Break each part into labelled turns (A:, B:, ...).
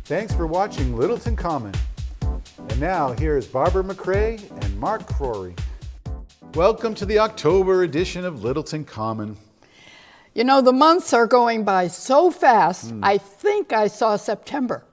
A: Thanks for watching Littleton Common. And now here's Barbara McRae and Mark Crory. Welcome to the October edition of Littleton Common.
B: You know, the months are going by so fast, I think I saw September.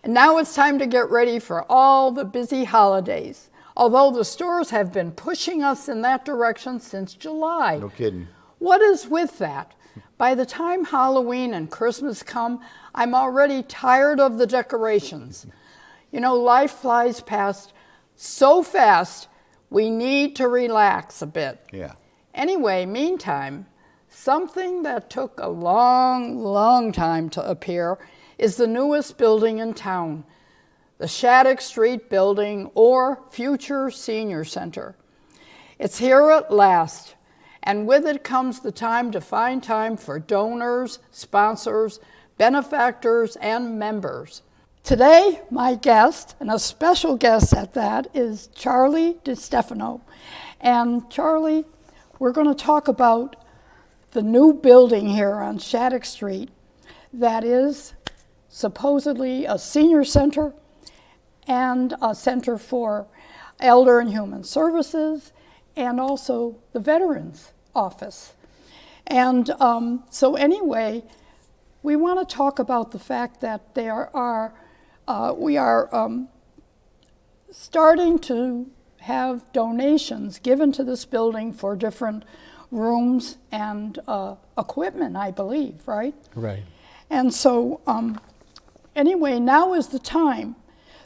B: And now it's time to get ready for all the busy holidays, although the stores have been pushing us in that direction since July.
A: No kidding.
B: What is with that? By the time Halloween and Christmas come, I'm already tired of the decorations. You know, life flies past so fast, we need to relax a bit.
A: Yeah.
B: Anyway, meantime, something that took a long time to appear is the newest building in town, the Shattuck Street building, or future senior center. It's here at last, and with it comes the time to find time for donors, sponsors, benefactors, and members. Today, my guest, and a special guest at that, is Charlie DiStefano. And Charlie, we're going to talk about the new building here on Shattuck Street that is supposedly a senior center and a center for elder and human services, and also the Veterans Office. And so anyway, we want to talk about the fact that we are starting to have donations given to this building for different rooms and equipment, I believe, right?
C: Right.
B: And so anyway, now is the time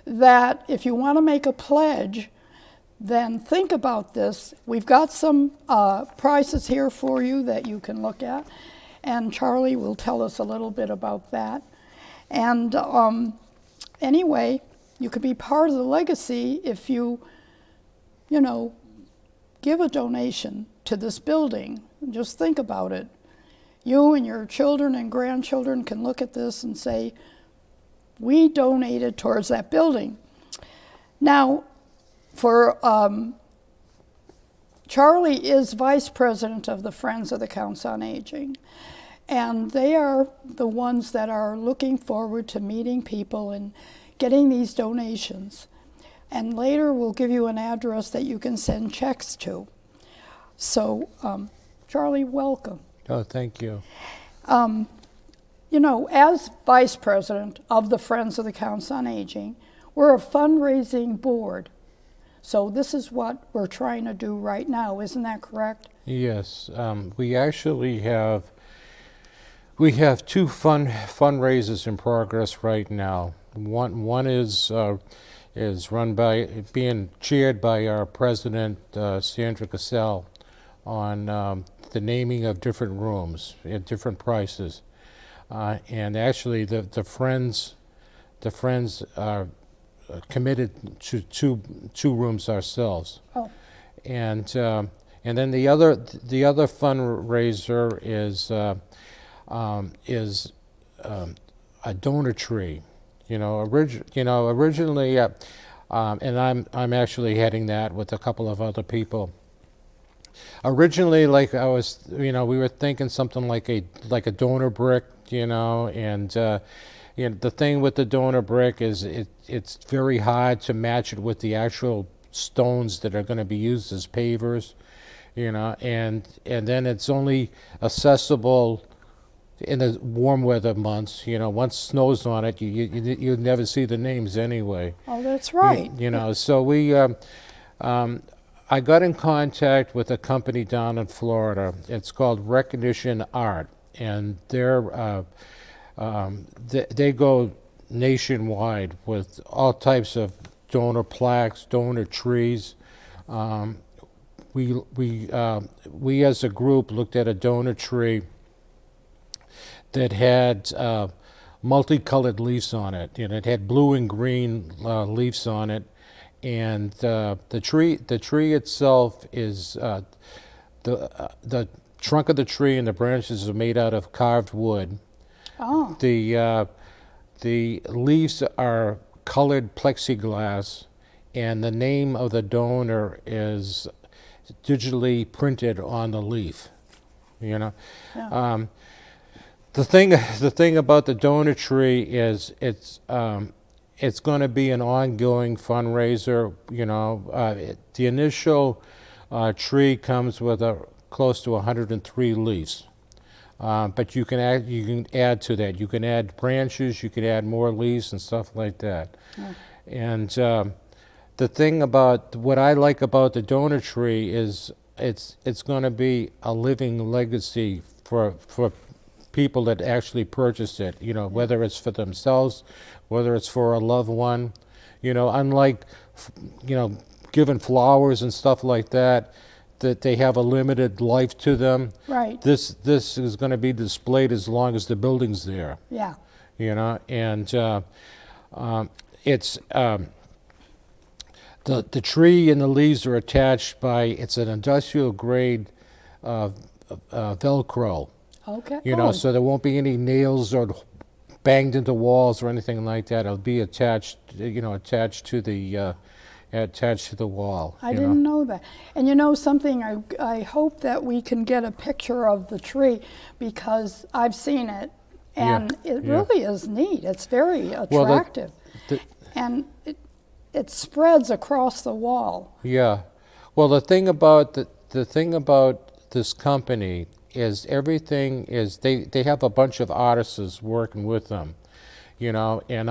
B: that if you want to make a pledge, then think about this. We've got some prices here for you that you can look at, and Charlie will tell us a little bit about that. And anyway, you could be part of the legacy if you give a donation to this building. Just think about it. You and your children and grandchildren can look at this and say, we donated towards that building. Now, for Charlie is vice president of the Friends of the Council on Aging, and they are the ones that are looking forward to meeting people and getting these donations. And later we'll give you an address that you can send checks to. So, Charlie, welcome.
C: Oh, thank you.
B: You know, as vice president of the Friends of the Council on Aging, we're a fundraising board. So this is what we're trying to do right now, isn't that correct?
C: Yes, we actually have two fundraisers in progress right now. One is being chaired by our president, Sandra Cassell, on the naming of different rooms at different prices. And actually the Friends are committed to two rooms ourselves.
B: Oh.
C: And then the other fundraiser is a donor tree. Originally, and I'm actually heading that with a couple of other people. Originally, we were thinking something like a donor brick, and the thing with the donor brick is it's very hard to match it with the actual stones that are going to be used as pavers, and then it's only accessible in the warm weather months. Once snow's on it, you never see the names anyway.
B: Oh, that's right.
C: So we I got in contact with a company down in Florida. It's called Recognition Art, and they go nationwide with all types of donor plaques, donor trees. We as a group looked at a donor tree that had multicolored leaves on it. It had blue and green leaves on it, and the tree itself is the trunk of the tree and the branches are made out of carved wood.
B: Oh.
C: The leaves are colored plexiglass, and the name of the donor is digitally printed on the leaf. you know.
B: Yeah.
C: The thing about the donor tree is it's going to be an ongoing fundraiser. You know, the initial tree comes with close to 103 leaves, but you can add to that. You can add branches. You can add more leaves and stuff like that.
B: Yeah.
C: And the thing about what I like about the donor tree is it's going to be a living legacy for people that actually purchase it, you know, whether it's for themselves, whether it's for a loved one, you know, unlike, you know, giving flowers and stuff like that, that they have a limited life to them.
B: Right.
C: This is going to be displayed as long as the building's there,
B: Yeah.
C: you know, and it's, the tree and the leaves are attached by, it's an industrial grade Velcro.
B: Okay.
C: You know,
B: Oh,
C: so there won't be any nails or banged into walls or anything like that. It'll be attached, you know, attached to the wall.
B: I
C: you
B: didn't know that. And you know something, I hope that we can get a picture of the tree because I've seen it and it really is neat. It's very attractive. And it spreads across the wall.
C: Yeah. Well, the thing about this company is everything is they have a bunch of artists working with them, you know, and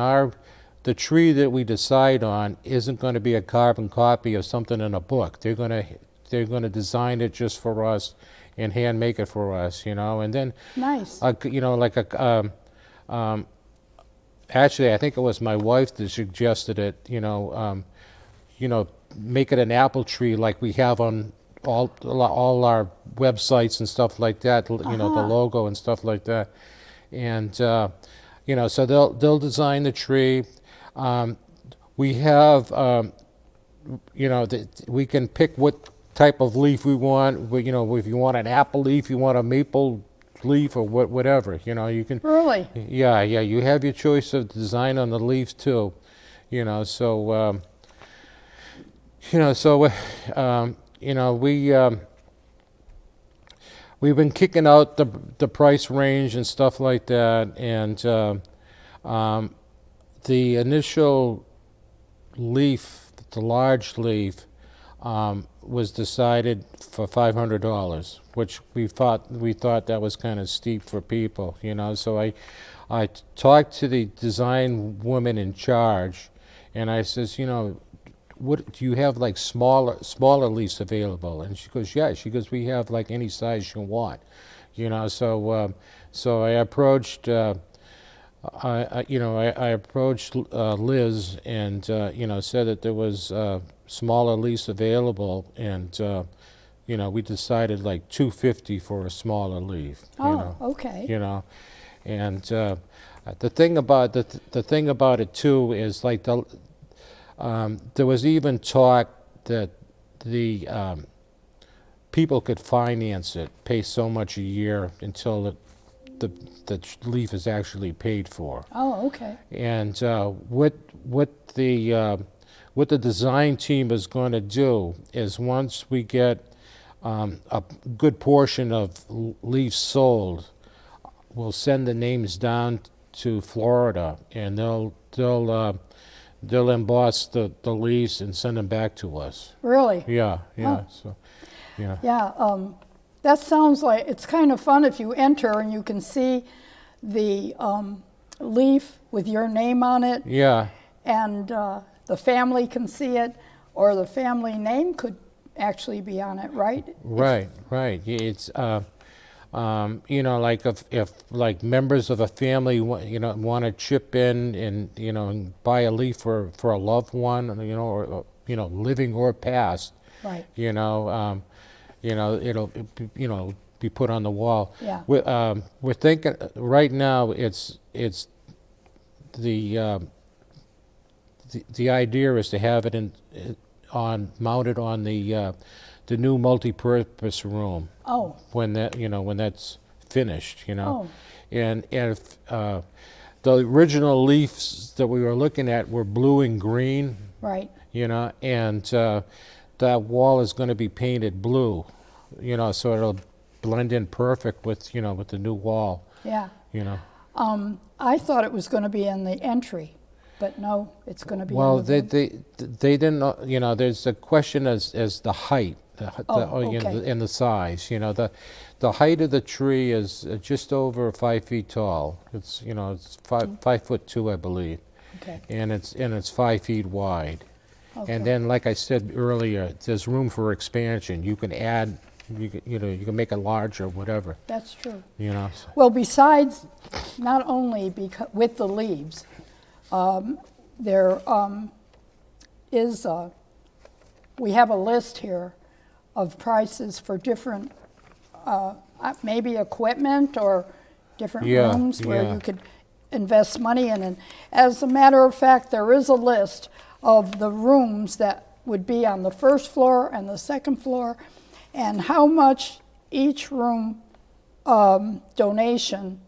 C: the tree that we decide on isn't going to be a carbon copy of something in a book. They're going to design it just for us and hand make it for us, you know, and then
B: Nice.
C: you know, like actually I think it was my wife that suggested it, you know, make it an apple tree like we have on all our websites and stuff like that, you know, the logo and stuff like that. And you know, so they'll design the tree. We have you know, we can pick what type of leaf we want. You know, if you want an apple leaf, you want a maple leaf, or whatever, you know, you can.
B: Really?
C: Yeah, you have your choice of design on the leaves too, you know, so you know, you know, we've been kicking out the price range and stuff like that, and the initial leaf, the large leaf, was decided for $500, which we thought that was kind of steep for people, you know. So I talked to the design woman in charge, and I says, you know, what do you have, like smaller leaves available? And she goes, yeah. She goes, we have like any size you want, you know. So so I approached you know, I approached Liz and you know, said that there was smaller leaves available, and you know, we decided like $250 for a smaller leaf.
B: Oh,
C: you know,
B: okay.
C: You know, and the thing about the thing about it too is like there was even talk that the people could finance it, pay so much a year until the leaf is actually paid for.
B: Oh, okay.
C: And what the design team is going to do is, once we get a good portion of leaves sold, we'll send the names down to Florida, and they'll emboss the leaves and send them back to us.
B: Really?
C: Yeah.
B: Oh.
C: So, yeah.
B: Yeah. That sounds like it's kind of fun if you enter and you can see the leaf with your name on it.
C: Yeah.
B: And the family can see it, or the family name could actually be on it, right?
C: Right. It's you know, like if like members of a family want to chip in and, you know, and buy a leaf for a loved one, you know, or you know, living or past.
B: Right.
C: You know, it'll you know, be put on the wall.
B: Yeah.
C: We're thinking right now. It's the idea is to have it mounted on the new multi-purpose room.
B: Oh.
C: When that's finished, you know.
B: Oh.
C: And if the original leaves that we were looking at were blue and green.
B: Right.
C: You know, and that wall is going to be painted blue, you know, so blend in perfect with, with the new wall,
B: Yeah.
C: you know.
B: I thought it was going to be in the entry, but no, it's going to be
C: Well,
B: in the
C: they didn't, there's a question as the height,
B: okay.
C: and the size. The height of the tree is just over 5 feet tall. It's, it's 5'2", I believe,
B: Okay.
C: and it's 5 feet wide.
B: Okay.
C: And then, like I said earlier, there's room for expansion. You can add, you can make it larger, whatever.
B: That's true.
C: So.
B: Well, besides, not only with the leaves, there is we have a list here of prices for different, maybe equipment or different rooms where you could invest money in. And as a matter of fact, there is a list of the rooms that would be on the first floor and the second floor, and how much each room donation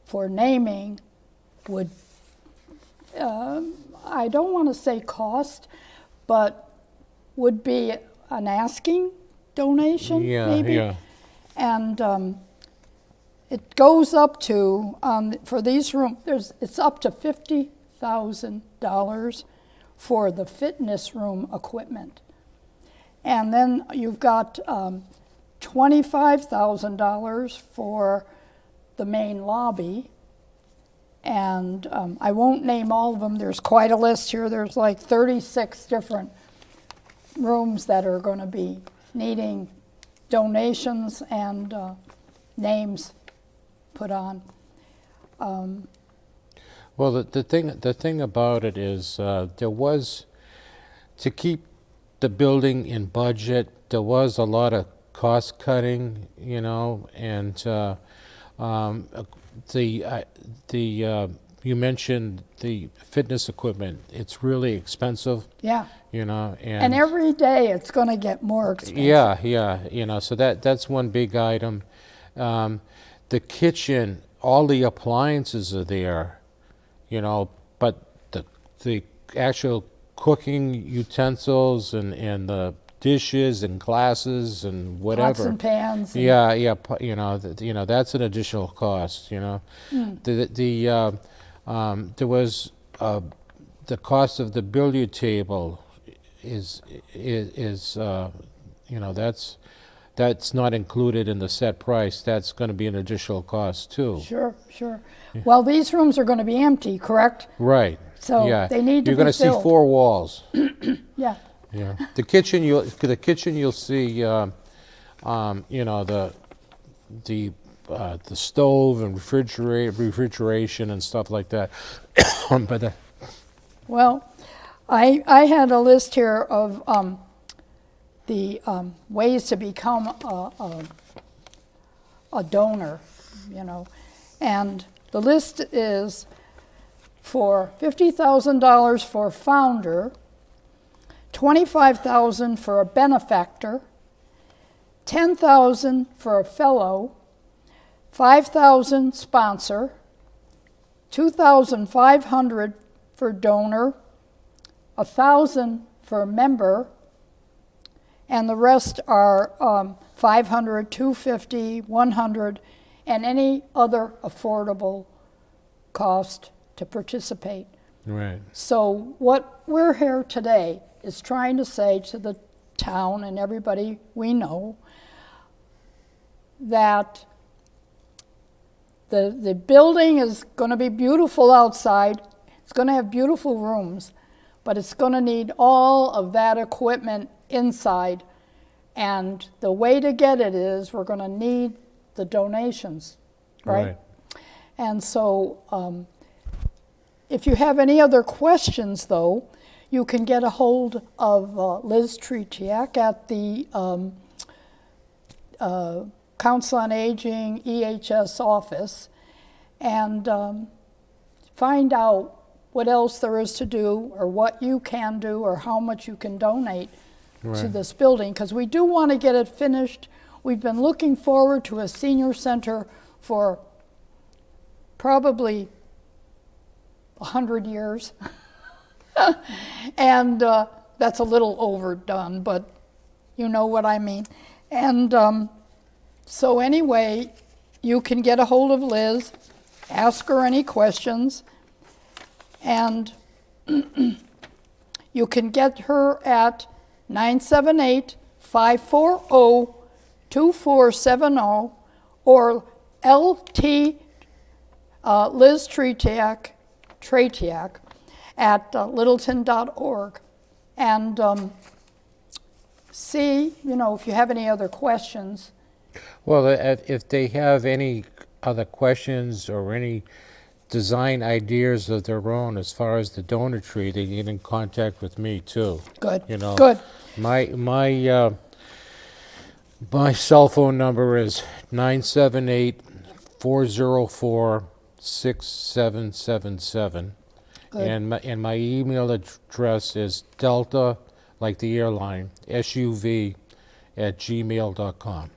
B: for naming would, I don't want to say cost, but would be an asking donation, maybe.
C: Yeah.
B: And it goes up to, for these rooms, it's up to $50,000 for the fitness room equipment. And then you've got $25,000 for the main lobby. And I won't name all of them. There's quite a list here. There's like 36 different rooms that are going to be needing donations and names put on.
C: Well, the thing about it is there was, to keep the building in budget, there was a lot of cost cutting, and you mentioned the fitness equipment. It's really expensive.
B: Yeah.
C: And
B: every day it's going to get more expensive.
C: Yeah. So that's one big item. The kitchen, all the appliances are there, but the actual cooking utensils and the dishes and glasses and whatever.
B: Pots and pans.
C: That's an additional cost. There was the cost of the billiard table is that's not included in the set price. That's going to be an additional cost too.
B: Sure. Yeah. Well, these rooms are going to be empty, correct?
C: Right.
B: So they need to be filled.
C: You're going to see 4 walls.
B: Yeah.
C: Yeah. The kitchen you'll see the stove and refrigeration and stuff like that. But
B: well, I had a list here of the ways to become a donor, and the list is for $50,000 for founder, $25,000 for a benefactor, $10,000 for a fellow, $5,000 sponsor, $2,500 for donor, $1,000 for member, and the rest are $500, $250, $100, and any other affordable cost to participate.
C: right.
B: So what we're here today is trying to say to the town and everybody we know that the building is going to be beautiful outside. It's going to have beautiful rooms, but it's going to need all of that equipment inside. And the way to get it is we're going to need the donations, right? And so if you have any other questions, though, you can get a hold of Liz Tretiak at the Council on Aging EHS office and find out what else there is to do or what you can do or how much you can donate to this building, because we do want to get it finished. We've been looking forward to a senior center for probably 100 years. And that's a little overdone, but you know what I mean. And So anyway, you can get a hold of Liz, ask her any questions, and you can get her at 978-540-2470 or LT Liz Tretiak at littleton.org. And see, if you have any other questions.
C: Well, if they have any other questions or any design ideas of their own as far as the donor tree, they get in contact with me too.
B: Good,
C: You know,
B: good.
C: my cell phone number is 978-404-6777.
B: Good.
C: And my email address is delta, like the airline, SUV@gmail.com.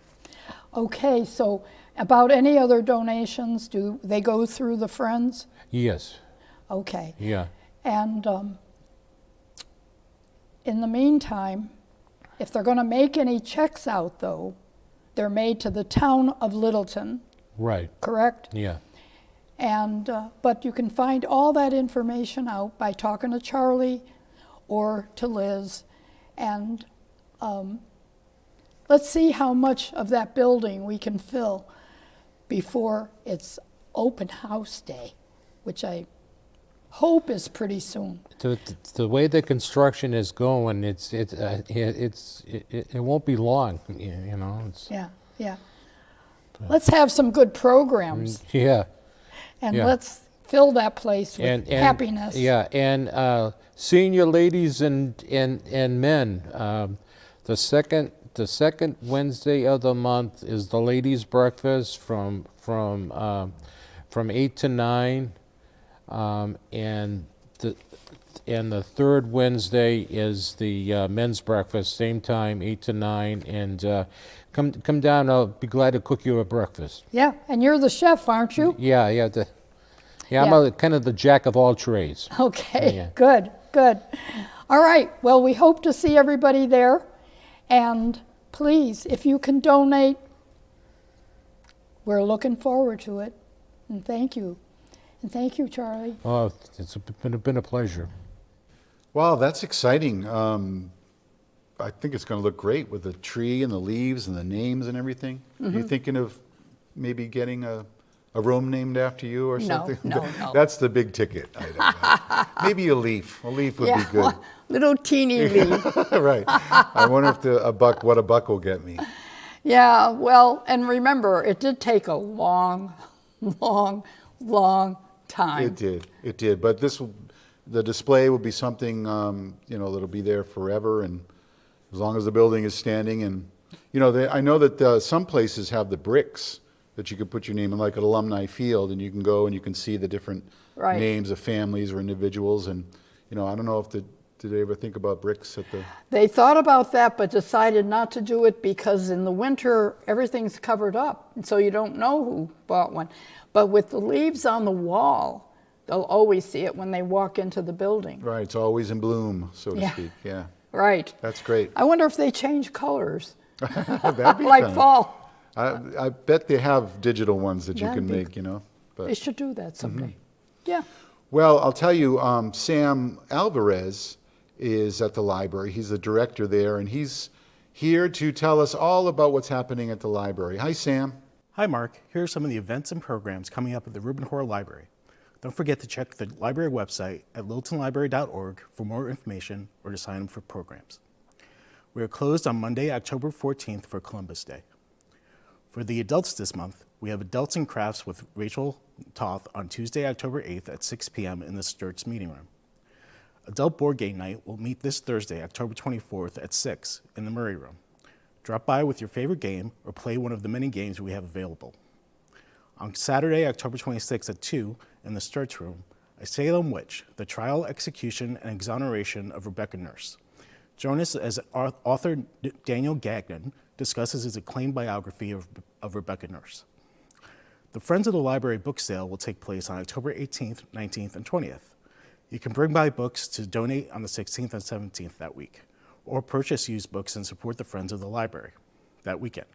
B: Okay, so about any other donations, do they go through the Friends?
C: Yes.
B: Okay.
C: Yeah.
B: And in the meantime, if they're going to make any checks out, though, they're made to the town of Littleton,
C: Right.
B: correct?
C: Yeah.
B: And but you can find all that information out by talking to Charlie or to Liz, and let's see how much of that building we can fill before it's open house day, which I hope is pretty soon.
C: The way the construction is going, it won't be long. It's,
B: Yeah, yeah. Let's have some good programs,
C: yeah.
B: and
C: yeah.
B: let's fill that place with
C: And
B: happiness.
C: Yeah, and senior ladies and men. The second Wednesday of the month is the ladies' breakfast from 8 to 9, and the third Wednesday is the men's breakfast, same time, 8 to 9, and come down. I'll be glad to cook you a breakfast.
B: Yeah, and you're the chef, aren't you?
C: Yeah. I'm
B: Yeah.
C: kind of the jack of all trades.
B: Okay,
C: Yeah.
B: good. All right, well, we hope to see everybody there. And please, if you can donate, we're looking forward to it. And thank you. And thank you, Charlie.
C: Oh, it's been a pleasure.
A: Wow, that's exciting. I think it's going to look great with the tree and the leaves and the names and everything.
B: Mm-hmm.
A: You thinking of maybe getting a room named after you or something?
B: No.
A: That's the big ticket item. Maybe a leaf. A leaf would be good.
B: Little teeny leaf.
A: Right. I wonder if what a buck will get me.
B: Yeah, well, and remember, it did take a long time.
A: It did. But the display will be something, that'll be there forever, and as long as the building is standing. And I know that some places have the bricks that you could put your name in, like an alumni field, and you can go and you can see the different
B: Right.
A: names of families or individuals. And I don't know if did they ever think about bricks at the?
B: They thought about that, but decided not to do it because in the winter, everything's covered up, and so you don't know who bought one. But with the leaves on the wall, they'll always see it when they walk into the building.
A: Right, it's always in bloom, so to
B: Yeah.
A: speak. Yeah,
B: Right.
A: that's great.
B: I wonder if they change colors,
A: That'd be
B: like
A: fun.
B: fall.
A: I bet they have digital ones that you
B: That'd
A: can
B: be
A: make. But
B: They should do that someday. Yeah.
A: well, I'll tell you, Sam Alvarez is at the library. He's the director there, and he's here to tell us all about what's happening at the library. Hi, Sam.
D: Hi, Mark. Here are some of the events and programs coming up at the Reuben Hoare Library. Don't forget to check the library website at littletonlibrary.org for more information or to sign up for programs. We are closed on Monday, October 14th for Columbus Day. For the adults this month, we have Adults and Crafts with Rachel Toth on Tuesday, October 8th at 6 p.m. in the Sturts Meeting Room. Adult Board Game Night will meet this Thursday, October 24th at 6 in the Murray Room. Drop by with your favorite game or play one of the many games we have available. On Saturday, October 26th at 2 in the Sturts Room, A Salem Witch, the trial, execution, and exoneration of Rebecca Nurse. Join us as author Daniel Gagnon discusses his acclaimed biography of Rebecca Nurse. The Friends of the Library book sale will take place on October 18th, 19th, and 20th. You can bring by books to donate on the 16th and 17th that week, or purchase used books and support the Friends of the Library that weekend.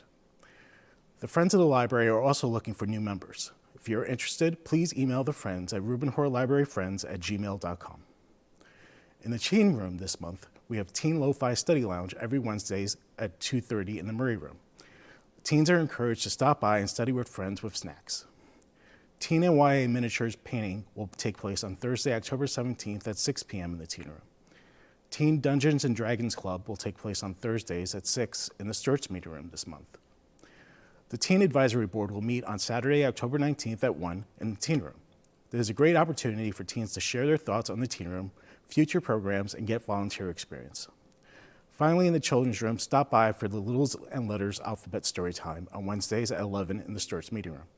D: The Friends of the Library are also looking for new members. If you're interested, please email the Friends at reubenhorlibraryfriends@gmail.com. In the Teen Room this month, we have Teen Lo-Fi Study Lounge every Wednesdays at 2:30 in the Murray Room. Teens are encouraged to stop by and study with friends with snacks. Teen and YA miniatures painting will take place on Thursday, October 17th at 6 p.m. in the Teen Room. Teen Dungeons and Dragons Club will take place on Thursdays at 6 in the Sturts Meeting Room this month. The Teen Advisory Board will meet on Saturday, October 19th at 1 in the Teen Room. This is a great opportunity for teens to share their thoughts on the Teen Room, future programs, and get volunteer experience. Finally, in the Children's Room, stop by for the Littles and Letters Alphabet Story Time on Wednesdays at 11 in the Sturts Meeting Room.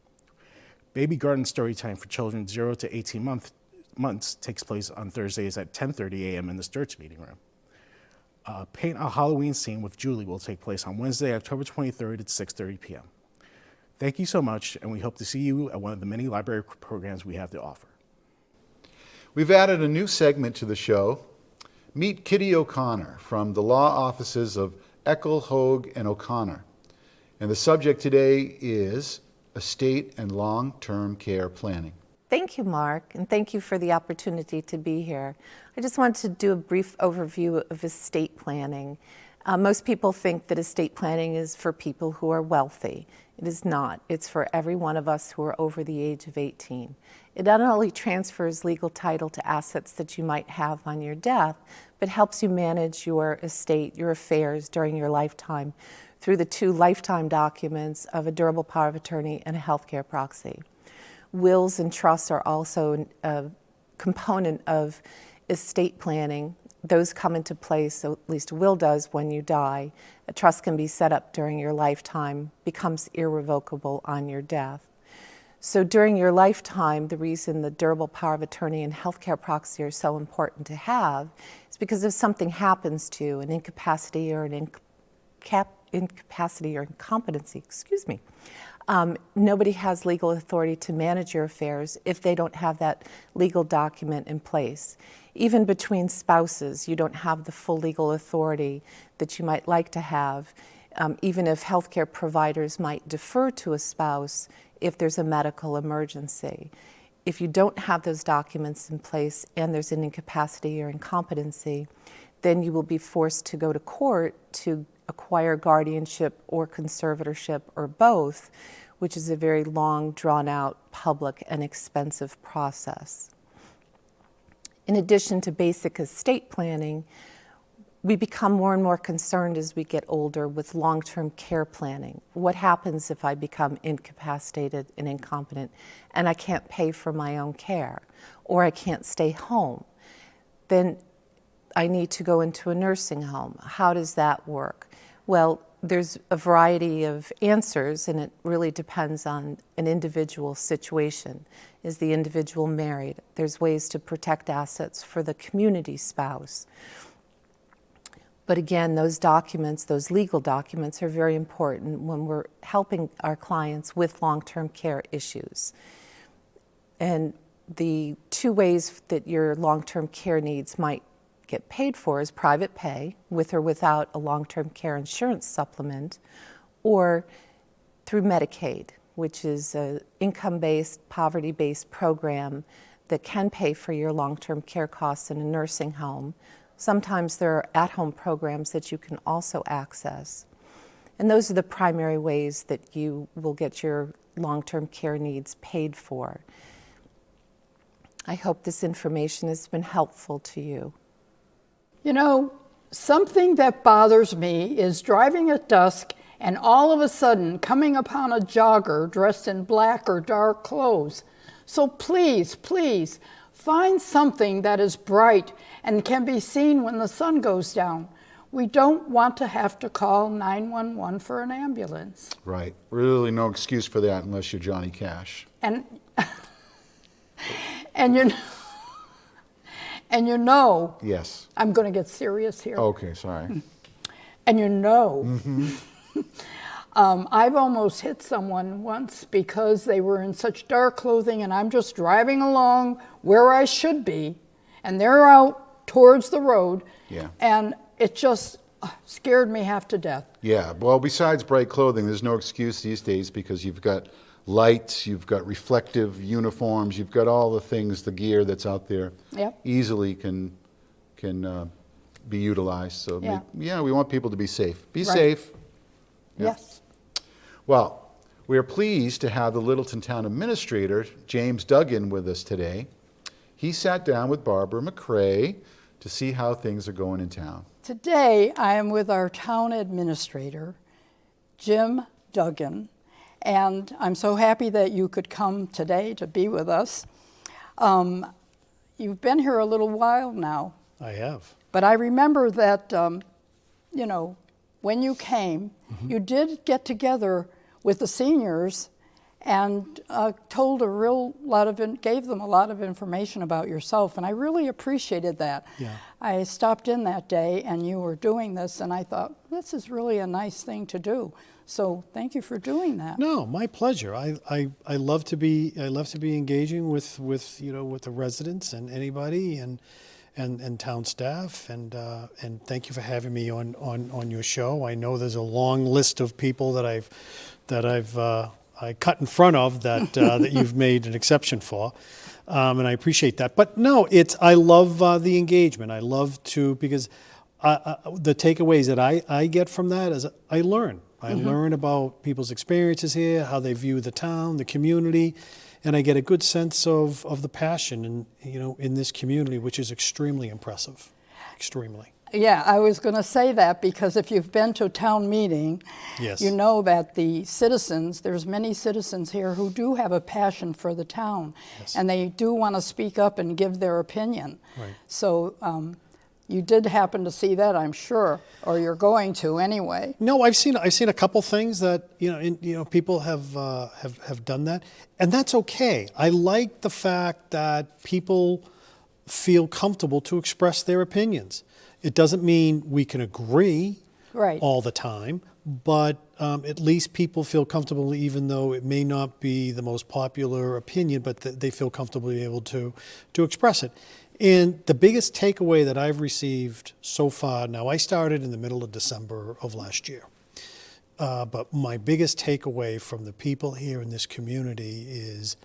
D: Baby Garden Story Time for children 0 to 18 months takes place on Thursdays at 10:30 a.m. in the Sturts Meeting Room. Paint a Halloween Scene with Julie will take place on Wednesday, October 23rd at 6:30 p.m. Thank you so much, and we hope to see you at one of the many library programs we have to offer.
A: We've added a new segment to the show. Meet Kitty O'Connor from the law offices of Eckel, Hogue, and O'Connor. And the subject today is estate and long-term care planning.
E: Thank you, Mark, and thank you for the opportunity to be here. I just wanted to do a brief overview of estate planning. Most people think that estate planning is for people who are wealthy. It is not. It's for every one of us who are over the age of 18. It not only transfers legal title to assets that you might have on your death, but helps you manage your estate, your affairs during your lifetime through the 2 lifetime documents of a durable power of attorney and a healthcare proxy. Wills and trusts are also a component of estate planning. Those come into place, so at least a will does, when you die. A trust can be set up during your lifetime, becomes irrevocable on your death. So during your lifetime, the reason the durable power of attorney and healthcare proxy are so important to have is because if something happens to you, an incapacity or incompetency, nobody has legal authority to manage your affairs if they don't have that legal document in place. Even between spouses, you don't have the full legal authority that you might like to have, even if healthcare providers might defer to a spouse if there's a medical emergency. If you don't have those documents in place and there's an incapacity or incompetency, then you will be forced to go to court to acquire guardianship or conservatorship or both, which is a very long, drawn-out, public, and expensive process. In addition to basic estate planning, we become more and more concerned as we get older with long-term care planning. What happens if I become incapacitated and incompetent and I can't pay for my own care, or I can't stay home? Then I need to go into a nursing home. How does that work? Well, there's a variety of answers, and it really depends on an individual situation. Is the individual married? There's ways to protect assets for the community spouse. But again, those documents, those legal documents, are very important when we're helping our clients with long-term care issues. And the 2 ways that your long-term care needs might get paid for is private pay, with or without a long-term care insurance supplement, or through Medicaid, which is an income-based, poverty-based program that can pay for your long-term care costs in a nursing home. Sometimes there are at-home programs that you can also access. And those are the primary ways that you will get your long-term care needs paid for. I hope this information has been helpful to you.
B: You know, something that bothers me is driving at dusk and all of a sudden coming upon a jogger dressed in black or dark clothes. So please, please, find something that is bright and can be seen when the sun goes down. We don't want to have to call 911 for an ambulance.
A: Right. Really no excuse for that unless you're Johnny Cash.
B: And you know,
A: Yes.
B: I'm going to get serious here.
A: Okay, sorry.
B: And you know, I've almost hit someone once because they were in such dark clothing, and I'm just driving along where I should be, and they're out towards the road,
A: Yeah.
B: and it just scared me half to death.
A: Yeah, well, besides bright clothing, there's no excuse these days because you've got lights, you've got reflective uniforms, you've got all the things, the gear that's out there.
B: Yep.
A: Easily can be utilized. So
B: Yeah.
A: we want people to be safe. Be
B: Right.
A: safe.
B: Yes.
A: Well, we are pleased to have the Littleton Town Administrator, James Duggan, with us today. He sat down with Barbara McCrae to see how things are going in town.
B: Today, I am with our town administrator, Jim Duggan, and I'm so happy that you could come today to be with us. You've been here a little while now,
F: I have.
B: but I remember that, you know, when you came, you did get together with the seniors and told a real lot of, gave them a lot of information about yourself, and I really appreciated that.
F: Yeah.
B: I stopped in that day and you were doing this, and I thought, this is really a nice thing to do. So thank you for doing that.
F: No, my pleasure. I love to be engaging with the residents and anybody and town staff and thank you for having me on your show. I know there's a long list of people that I cut in front of that that you've made an exception for, and I appreciate that. But no, I love the engagement. I love to because the takeaways that I get from that is I learn. I learn about people's experiences here, how they view the town, the community, and I get a good sense of the passion in this community, which is extremely impressive, extremely.
B: Yeah, I was going to say that because if you've been to a town meeting,
F: Yes.
B: you know that the citizens, there's many citizens here who do have a passion for the town,
F: Yes.
B: and they do want to speak up and give their opinion.
F: Right.
B: So you did happen to see that, I'm sure, or you're going to anyway.
F: No, I've seen a couple things that people have done that, and that's okay. I like the fact that people feel comfortable to express their opinions. It doesn't mean we can agree
B: Right.
F: all the time, but at least people feel comfortable, even though it may not be the most popular opinion, but they feel comfortable being able to express it. And the biggest takeaway that I've received so far, now I started in the middle of December of last year, but my biggest takeaway from the people here in this community is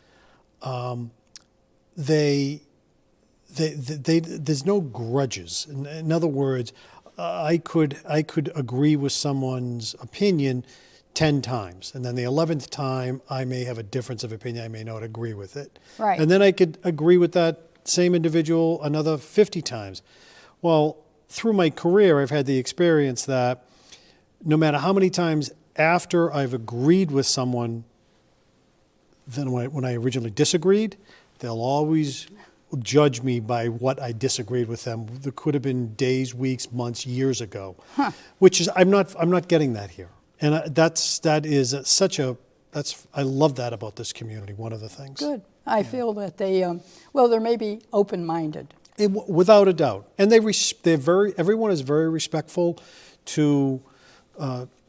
F: there's no grudges. In other words, I could agree with someone's opinion 10 times, and then the 11th time I may have a difference of opinion. I may not agree with it.
B: Right.
F: And then I could agree with that same individual another 50 times. Well, through my career, I've had the experience that no matter how many times after I've agreed with someone, then when I originally disagreed, they'll always judge me by what I disagreed with them. There could have been days, weeks, months, years ago, which is I'm not getting that here, and I love that about this community. One of the things.
B: Good. I feel that they're maybe open-minded.
F: Without a doubt, and everyone is very respectful to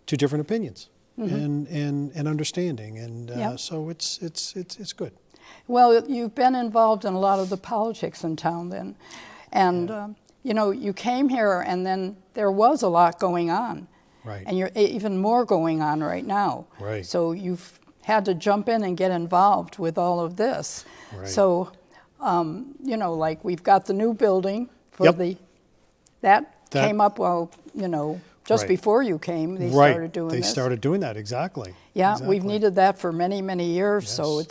F: different opinions and understanding, and
B: Yep.
F: so it's good.
B: Well, you've been involved in a lot of the politics in town then. And, you came here and then there was a lot going on.
F: Right.
B: And you're even more going on right now.
F: Right.
B: So you've had to jump in and get involved with all of this.
F: Right.
B: So, like we've got the new building for
F: Yep.
B: that
F: That-
B: came up, just
F: Right.
B: before you came, they
F: Right.
B: started doing
F: They
B: this.
F: started doing that, exactly.
B: Yeah, we've
F: Exactly.
B: needed that for many, many years, so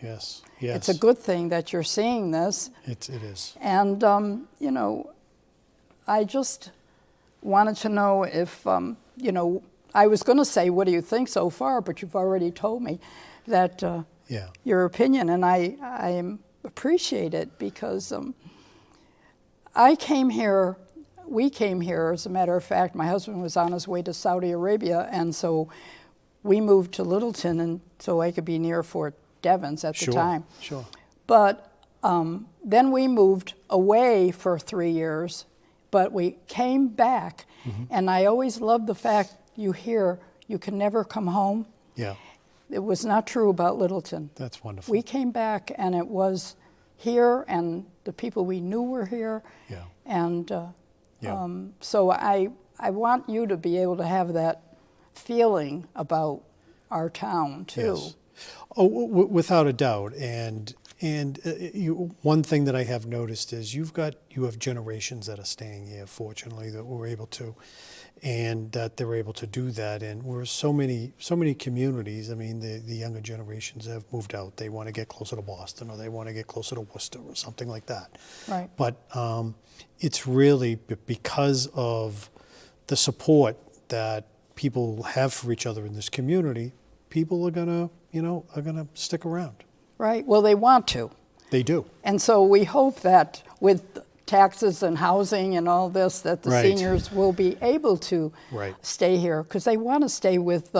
F: Yes. Yes.
B: it's a good thing that you're seeing this.
F: It is.
B: And, I just wanted to know if, I was going to say, what do you think so far? But you've already told me that
F: Yeah.
B: your opinion, and I appreciate it because we came here, as a matter of fact, my husband was on his way to Saudi Arabia, and so we moved to Littleton, and so I could be near Fort Devens at the
F: Sure.
B: time.
F: Sure.
B: But then we moved away for 3 years, but we came back, and I always loved the fact you hear you can never come home.
F: Yeah.
B: It was not true about Littleton.
F: That's wonderful.
B: We came back, and it was here, and the people we knew were here.
F: Yeah.
B: And
F: Yeah.
B: so I I want you to be able to have that feeling about our town too.
F: Yes. Oh, without a doubt. One thing that I have noticed is you have generations that are staying here, fortunately, that we're able to, and that they're able to do that. And we're so many communities. I mean, the younger generations have moved out. They want to get closer to Boston, or they want to get closer to Worcester, or something like that.
B: Right.
F: But it's really because of the support that people have for each other in this community. People are gonna stick around.
B: Right. Well, they want to.
F: They do.
B: And so we hope that with taxes and housing and all this, that the
F: Right.
B: seniors will be able to
F: Right.
B: stay here because they want to stay with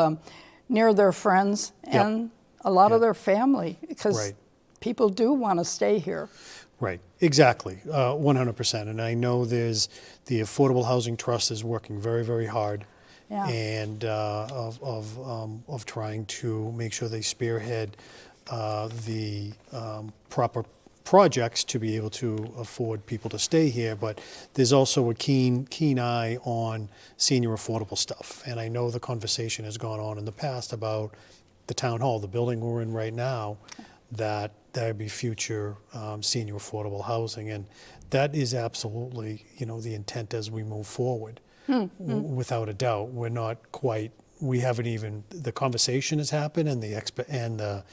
B: near their friends
F: Yep.
B: and a lot of
F: Yep.
B: their family because
F: Right.
B: people do want to stay here.
F: Right, exactly, 100%. And I know the Affordable Housing Trust is working very, very hard,
B: Yeah.
F: and of trying to make sure they spearhead the proper projects to be able to afford people to stay here. But there's also a keen eye on senior affordable stuff. And I know the conversation has gone on in the past about the town hall, the building we're in right now, that there'd be future senior affordable housing, and that is absolutely, the intent as we move forward. Without a doubt, we're not quite. We haven't even. The conversation has happened, and the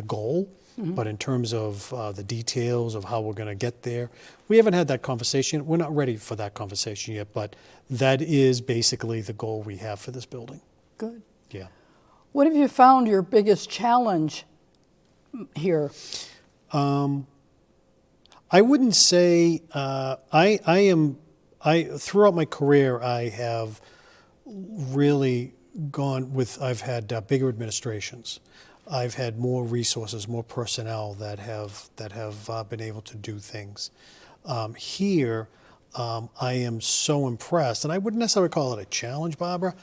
F: goal. But in terms of the details of how we're going to get there, we haven't had that conversation. We're not ready for that conversation yet. But that is basically the goal we have for this building.
B: Good.
F: Yeah.
B: What have you found your biggest challenge here?
F: I wouldn't say throughout my career I have really gone with. I've had bigger administrations. I've had more resources, more personnel that have been able to do things. Here, I am so impressed, and I wouldn't necessarily call it a challenge, Barbara.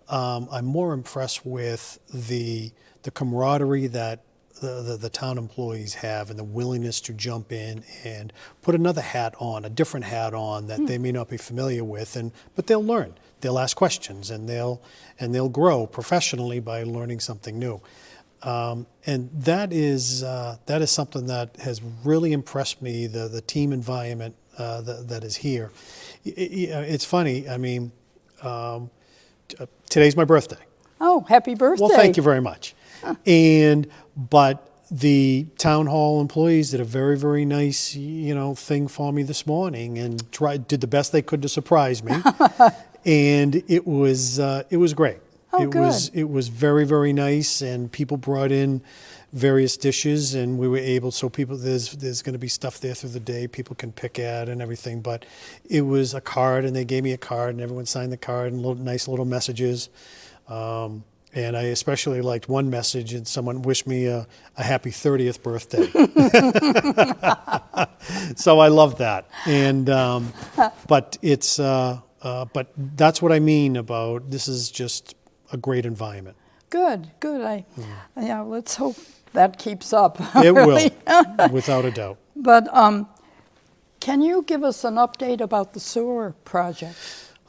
F: I'm more impressed with the camaraderie that the town employees have, and the willingness to jump in and put another hat on, a different hat on that they may not be familiar with, but they'll learn. They'll ask questions, and they'll grow professionally by learning something new. And that is something that has really impressed me. The team environment that is here. It's funny. I mean, today's my birthday.
B: Oh, happy birthday.
F: Well, thank you very much. But the town hall employees did a very, very nice, thing for me this morning, and did the best they could to surprise me. And it was great.
B: Oh, good.
F: It was very, very nice, and people brought in various dishes, and we were able. So there's going to be stuff there through the day people can pick at and everything. But it was a card, and they gave me a card, and everyone signed the card, and nice little messages. And I especially liked one message, and someone wished me a happy 30th birthday. So I love that. And but it's but that's what I mean about this is just a great environment.
B: Good. Yeah, let's hope that keeps up.
F: It
B: really.
F: will, without a doubt.
B: But can you give us an update about the sewer project?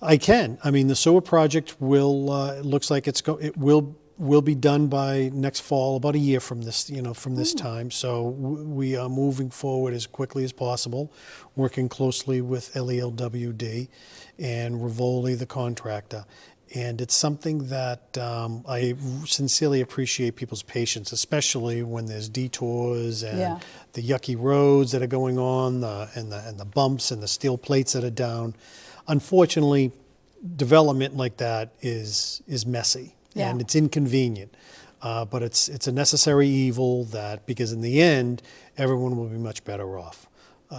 F: I can. I mean, the sewer project will. It looks like it will be done by next fall, about a year from this. From this time. So we are moving forward as quickly as possible, working closely with LELWD and Rivoli, the contractor. And it's something that I sincerely appreciate people's patience, especially when there's detours and the yucky roads that are going on, and the bumps and the steel plates that are down. Unfortunately, development like that is messy and it's inconvenient. But it's a necessary evil because in the end, everyone will be much better off.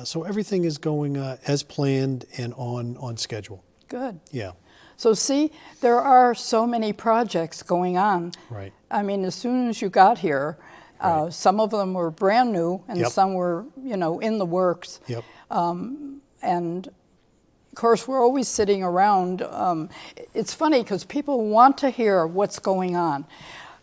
F: So everything is going as planned and on schedule.
B: Good.
F: Yeah.
B: So see, there are so many projects going on.
F: Right.
B: I mean, as soon as you got here,
F: Right.
B: Some of them were brand new, and
F: Yep.
B: some were, in the works.
F: Yep.
B: And of course, we're always sitting around. It's funny because people want to hear what's going on.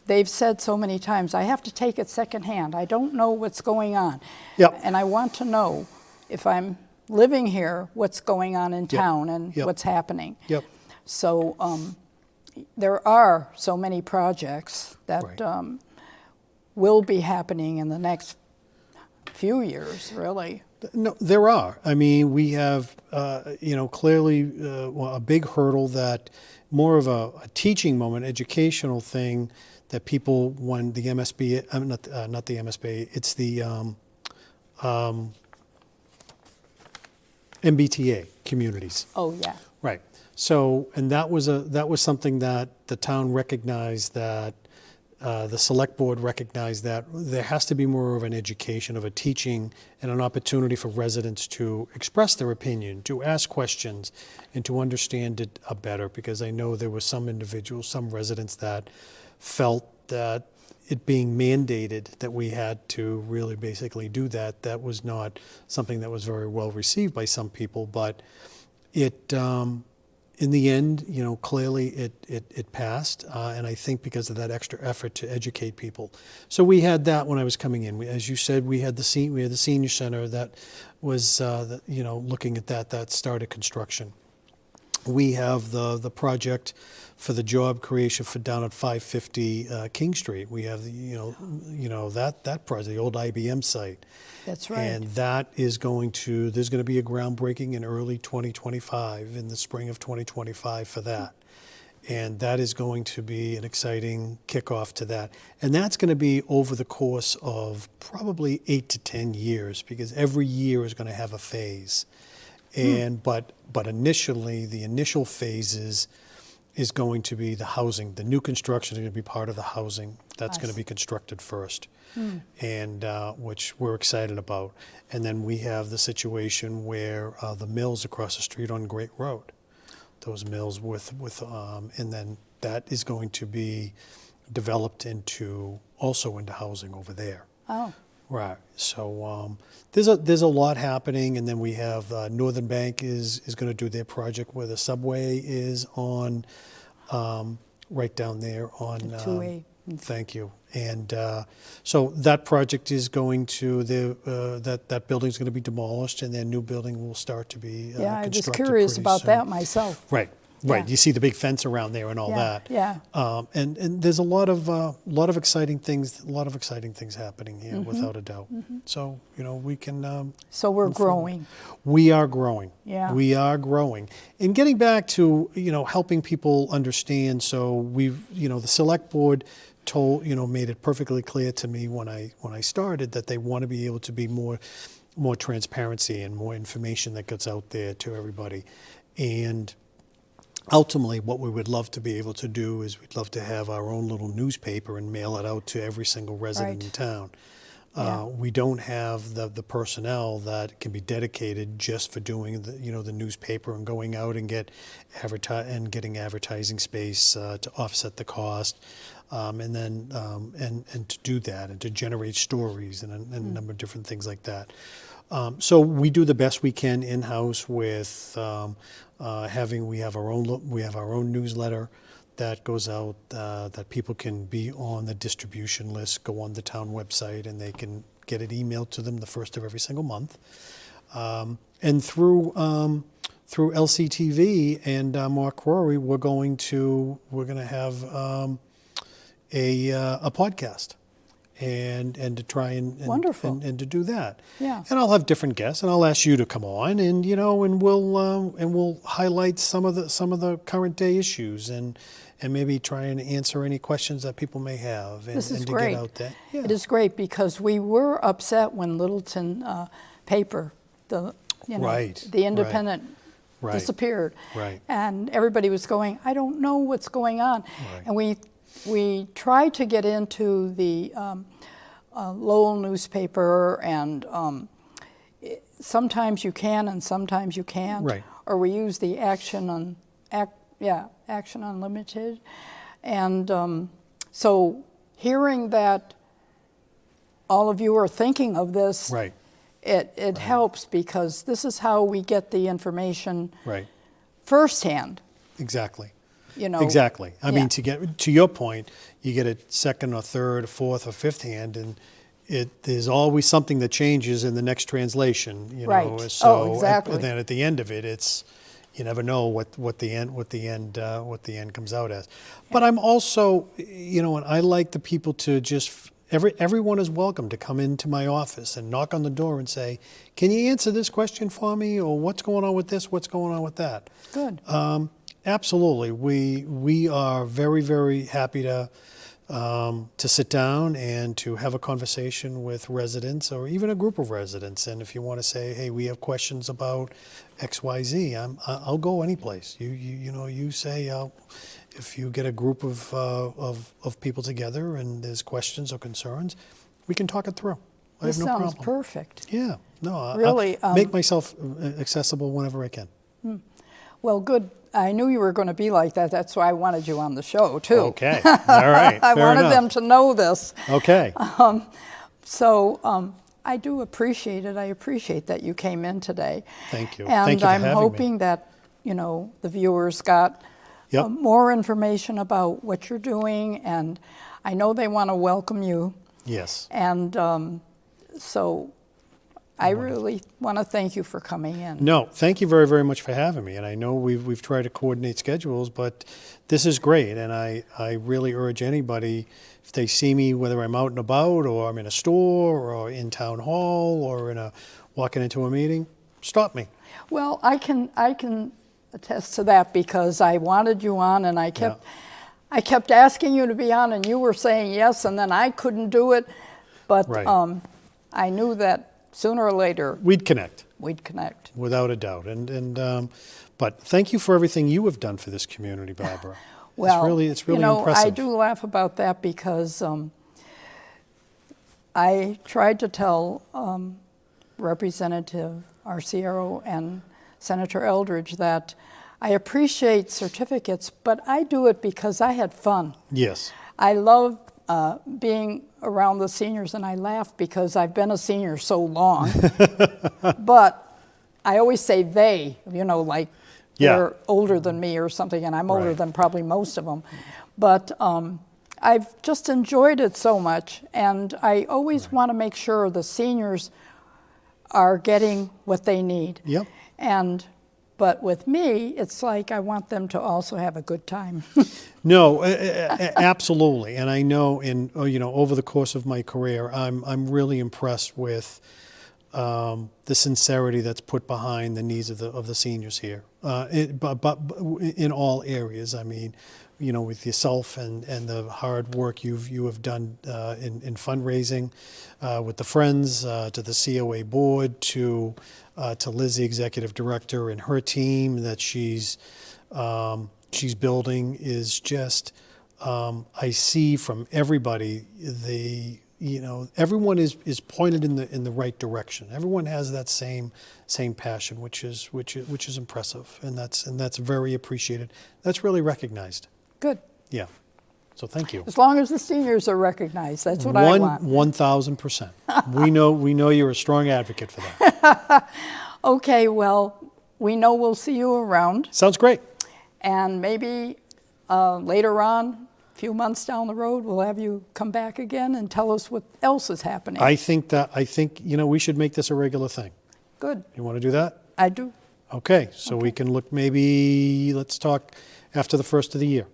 B: They've said so many times, I have to take it secondhand. I don't know what's going on.
F: Yep.
B: And I want to know if I'm, living here, what's going on in town and
F: Yep.
B: what's happening.
F: Yep.
B: So there are so many projects that
F: Right.
B: will be happening in the next few years, really.
F: No, there are. I mean, we have, clearly well, a big hurdle that more of a teaching moment, educational thing that people, when the MSB, not the MSB, it's the MBTA communities.
B: Oh, yeah.
F: Right. So, and that was something that the town recognized, that the select board recognized, that there has to be more of an education, of a teaching, and an opportunity for residents to express their opinion, to ask questions, and to understand it better. Because I know there were some individuals, some residents that felt that it being mandated that we had to really basically do that. That was not something that was very well received by some people, but it, in the end, clearly it passed, and I think because of that extra effort to educate people. So we had that when I was coming in. As you said, we had the senior center that was, looking at that started construction. We have the project for the job creation for down at 550 King Street. We have that project, the old IBM site.
B: That's right.
F: And that is there's going to be a groundbreaking in early 2025, in the spring of 2025 for that. And that is going to be an exciting kickoff to that. And that's going to be over the course of probably 8 to 10 years, because every year is going to have a phase. And but initially, the initial phases is going to be the housing. The new construction is going to be part of the housing. That's going to be constructed first, and which we're excited about. And then we have the situation where the mills across the street on Great Road, those mills and then that is going to be developed also into housing over there.
B: Oh,
F: Right. So there's a lot happening, and then we have Northern Bank is going to do their project where the subway is on, right down there on.
B: 2A.
F: Thank you. And so that project is going to that building's going to be demolished, and their new building will start to be
B: yeah, I was
F: constructed
B: curious
F: pretty
B: about
F: soon.
B: that myself.
F: Right. Right, you see the big fence around there and all
B: Yeah,
F: that.
B: yeah.
F: And there's a lot of exciting things, happening here, without a doubt. So we can.
B: So we're growing.
F: We are growing.
B: Yeah.
F: We are growing. And getting back to helping people understand. So we've the select board made it perfectly clear to me when I started that they want to be able to be more transparency and more information that gets out there to everybody, and ultimately, what we would love to be able to do is we'd love to have our own little newspaper and mail it out to every single resident in
B: Right.
F: town.
B: Yeah.
F: We don't have the personnel that can be dedicated just for doing the newspaper and going out and getting advertising space to offset the cost, and then and to do that and to generate stories and a number of different things like that. So we do the best we can in-house with we have our own newsletter that goes out, that people can be on the distribution list, go on the town website, and they can get it emailed to them the first of every single month. And through LCTV and Mark Rory, we're going to have a podcast. And to try and
B: Wonderful.
F: and to do that.
B: Yeah.
F: And I'll have different guests, and I'll ask you to come on, and and we'll highlight some of the current day issues, and maybe try and answer any questions that people may have, and,
B: This is
F: and to
B: great.
F: get out there. Yeah.
B: It is great because we were upset when Littleton paper, the
F: Right,
B: the independent,
F: right,
B: disappeared,
F: right.
B: and everybody was going, I don't know what's going on,
F: Right.
B: and we tried to get into the Lowell newspaper, and sometimes you can and sometimes you can't.
F: Right.
B: Or we use the Action Unlimited, and so hearing that all of you are thinking of this,
F: Right.
B: it helps, because this is how we get the information
F: Right.
B: firsthand.
F: Exactly.
B: Exactly.
F: I mean, to get to your point, you get it second or third or fourth or fifth hand, and there's always something that changes in the next translation, you know.
B: Right.
F: So
B: Oh, exactly.
F: and then at the end of it, it's, you never know what the end comes out as. But I'm also, you know, and I like the people to just everyone is welcome to come into my office and knock on the door and say, "Can you answer this question for me?" or "What's going on with this? What's going on with that?"
B: Good.
F: Absolutely. We are very, very happy to sit down and to have a conversation with residents or even a group of residents. And if you want to say, "Hey, we have questions about X, Y, Z," I'll go any place. You know, you say, if you get a group of people together and there's questions or concerns, we can talk it through. I
B: This
F: have no
B: sounds
F: problem.
B: perfect.
F: Yeah. No,
B: Really,
F: I make myself accessible whenever I can.
B: Well, good. I knew you were going to be like that. That's why I wanted you on the show, too.
F: Okay. All right.
B: I
F: Fair
B: wanted
F: enough.
B: them to know this.
F: Okay.
B: So I do appreciate it. I appreciate that you came in today.
F: Thank you.
B: And
F: Thank you for
B: I'm
F: having me.
B: hoping that, you know, the viewers got
F: Yep.
B: more information about what you're doing. And I know they want to welcome you.
F: Yes.
B: And so I really want to thank you for coming in.
F: No, thank you very, very much for having me. And I know we've tried to coordinate schedules, but this is great. And I really urge anybody, if they see me, whether I'm out and about or I'm in a store or in town hall or walking into a meeting, stop me.
B: Well, I can attest to that because I wanted you on, and I kept asking you to be on, and you were saying yes, and then I couldn't do it. But
F: Right.
B: I knew that sooner or later
F: We'd connect,
B: we'd connect.
F: without a doubt. But thank you for everything you have done for this community, Barbara.
B: Well,
F: it's really
B: you know,
F: impressive.
B: I do laugh about that because I tried to tell Representative Arciero and Senator Eldridge that I appreciate certificates, but I do it because I had fun.
F: Yes.
B: I love being around the seniors, and I laugh because I've been a senior so long. But I always say they, you know, like
F: Yeah.
B: they're older than me or something, and I'm older
F: Right.
B: than probably most of them. But I've just enjoyed it so much, and I always want to make sure the seniors are getting what they need.
F: Yep.
B: But with me, it's like I want them to also have a good time.
F: No, absolutely. And I know over the course of my career, I'm really impressed with the sincerity that's put behind the needs of the seniors here. But in all areas, I mean, you know, with yourself and the hard work you have done in fundraising, with the Friends, to the COA board, to Liz, the executive director, and her team that she's building is just, I see from everybody, everyone is pointed in the right direction. Everyone has that same passion, which is impressive, and that's very appreciated. That's really recognized.
B: Good.
F: Yeah. So thank you.
B: As long as the seniors are recognized, that's what I want.
F: 1,000%. We know you're a strong advocate for that.
B: Okay, well, we know we'll see you around,
F: Sounds great.
B: and maybe later on, a few months down the road, we'll have you come back again and tell us what else is happening.
F: I think we should make this a regular thing.
B: Good.
F: You want to do that?
B: I do.
F: Okay, so we can look, let's talk after the first of the year.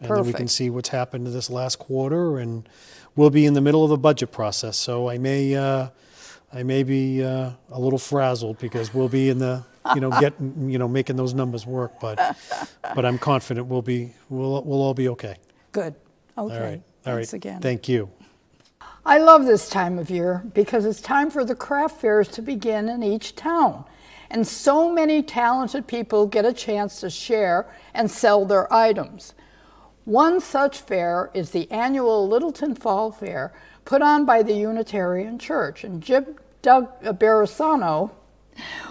F: And then we can
B: Perfect.
F: see what's happened to this last quarter, and we'll be in the middle of a budget process, so I may be a little frazzled because we'll be in the, making those numbers work, but I'm confident we'll all be okay.
B: Good.
F: All
B: Okay.
F: right. All
B: Thanks
F: right.
B: again.
F: Thank you.
B: I love this time of year because it's time for the craft fairs to begin in each town. And so many talented people get a chance to share and sell their items. One such fair is the annual Littleton Fall Fair put on by the Unitarian Church. And Jim Doug Barasano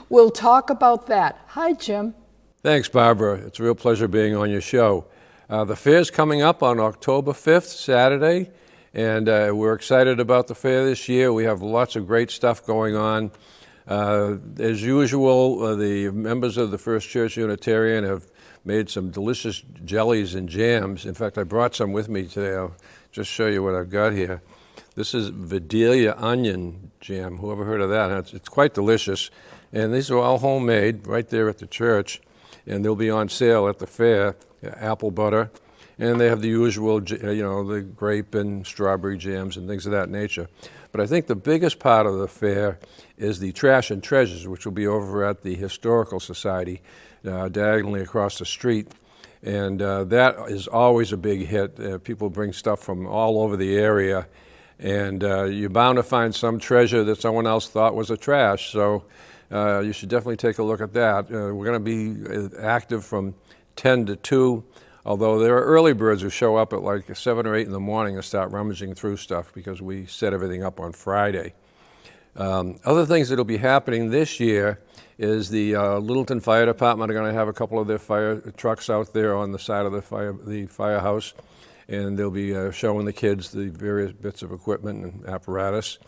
B: will talk about that. Hi, Jim.
G: Thanks, Barbara. It's a real pleasure being on your show. The fair's coming up on October 5th, Saturday, and we're excited about the fair this year. We have lots of great stuff going on. As usual, the members of the First Church Unitarian have made some delicious jellies and jams. In fact, I brought some with me today. I'll just show you what I've got here. This is Vidalia onion jam. Whoever heard of that? It's quite delicious. And these are all homemade right there at the church. And they'll be on sale at the fair, apple butter. And they have the usual, the grape and strawberry jams and things of that nature. But I think the biggest part of the fair is the Trash and Treasures, which will be over at the Historical Society, diagonally across the street. And that is always a big hit. People bring stuff from all over the area. And you're bound to find some treasure that someone else thought was a trash. So you should definitely take a look at that. We're going to be active from 10 to 2. Although there are early birds who show up at like 7 or 8 in the morning and start rummaging through stuff because we set everything up on Friday. Other things that will be happening this year is the Littleton Fire Department are going to have a couple of their fire trucks out there on the side of the firehouse, and they'll be showing the kids the various bits of equipment and apparatus.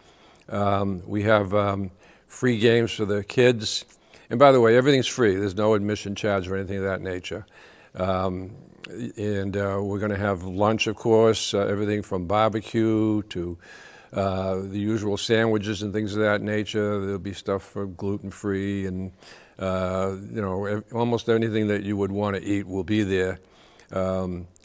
G: We have free games for the kids. And by the way, everything's free. There's no admission charge or anything of that nature. And we're going to have lunch, of course, everything from barbecue to the usual sandwiches and things of that nature. There'll be stuff for gluten-free and, almost anything that you would want to eat will be there.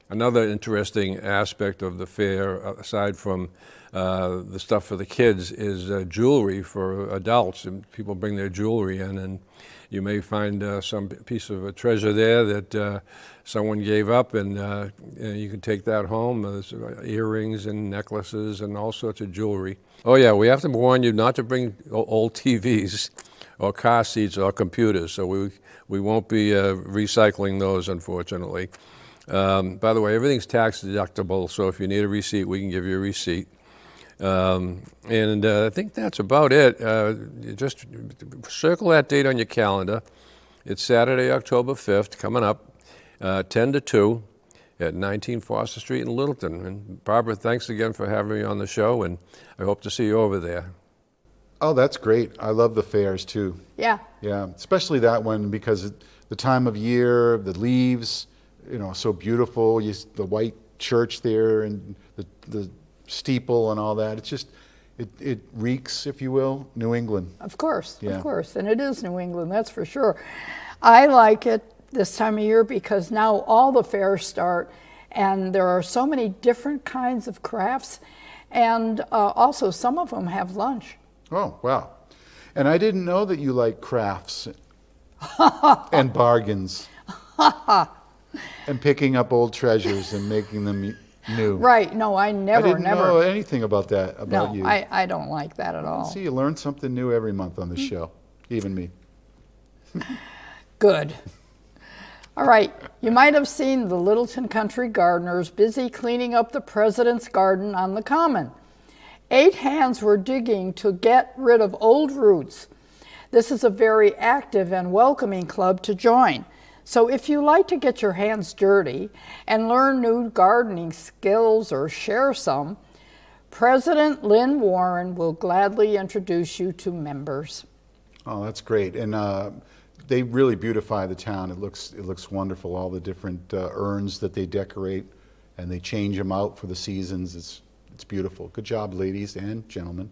G: Another interesting aspect of the fair, aside from the stuff for the kids, is jewelry for adults. And people bring their jewelry in, and you may find some piece of a treasure there that someone gave up, and you can take that home. There's earrings and necklaces and all sorts of jewelry. Oh yeah, we have to warn you not to bring old TVs or car seats or computers, so we won't be recycling those, unfortunately. By the way, everything's tax deductible, so if you need a receipt, we can give you a receipt. And I think that's about it. Just circle that date on your calendar. It's Saturday, October 5th, coming up, 10 to 2 at 19 Foster Street in Littleton. And Barbara, thanks again for having me on the show, and I hope to see you over there.
A: Oh, that's great. I love the fairs too.
B: Yeah.
A: Yeah, especially that one because the time of year, the leaves, so beautiful. The white church there and the steeple and all that. It's just, it reeks, if you will, New England.
B: Of course,
A: Yeah.
B: of course. And it is New England, that's for sure. I like it this time of year because now all the fairs start and there are so many different kinds of crafts, and also some of them have lunch.
A: Oh, wow. And I didn't know that you like crafts and bargains and picking up old treasures and making them new.
B: Right, no, I
A: I
B: never,
A: didn't know anything about that, about you.
B: No, I don't like that at all.
A: See, you learn something new every month on this show, even me.
B: Good. All right, you might have seen the Littleton Country Gardeners busy cleaning up the President's Garden on the Common. 8 hands were digging to get rid of old roots. This is a very active and welcoming club to join. So if you like to get your hands dirty and learn new gardening skills or share some, President Lynn Warren will gladly introduce you to members.
A: Oh, that's great. And they really beautify the town. It looks wonderful, all the different urns that they decorate, and they change them out for the seasons. It's beautiful. Good job, ladies and gentlemen.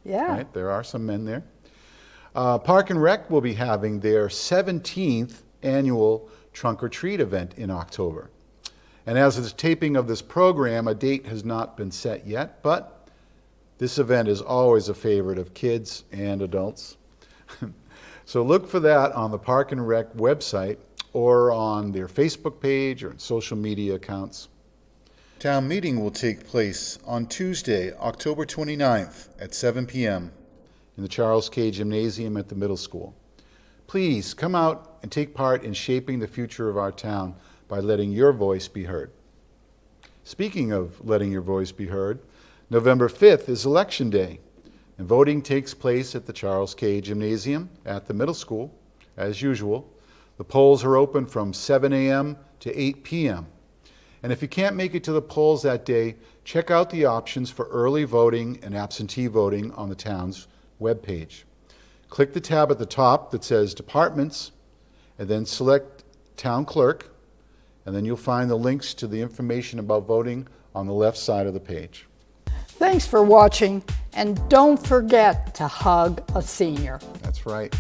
B: Yeah.
A: Right, there are some men there. Park and Rec will be having their 17th annual Trunk or Treat event in October. And as of the taping of this program, a date has not been set yet, but this event is always a favorite of kids and adults. So look for that on the Park and Rec website or on their Facebook page or social media accounts. Town meeting will take place on Tuesday, October 29th at 7 p.m. in the Charles K. Gymnasium at the middle school. Please come out and take part in shaping the future of our town by letting your voice be heard. Speaking of letting your voice be heard, November 5th is Election Day, and voting takes place at the Charles K. Gymnasium at the middle school, as usual. The polls are open from 7 a.m. to 8 p.m. And if you can't make it to the polls that day, check out the options for early voting and absentee voting on the town's webpage. Click the tab at the top that says Departments, and then select Town Clerk, and then you'll find the links to the information about voting on the left side of the page.
B: Thanks for watching, and don't forget to hug a senior.
A: That's right.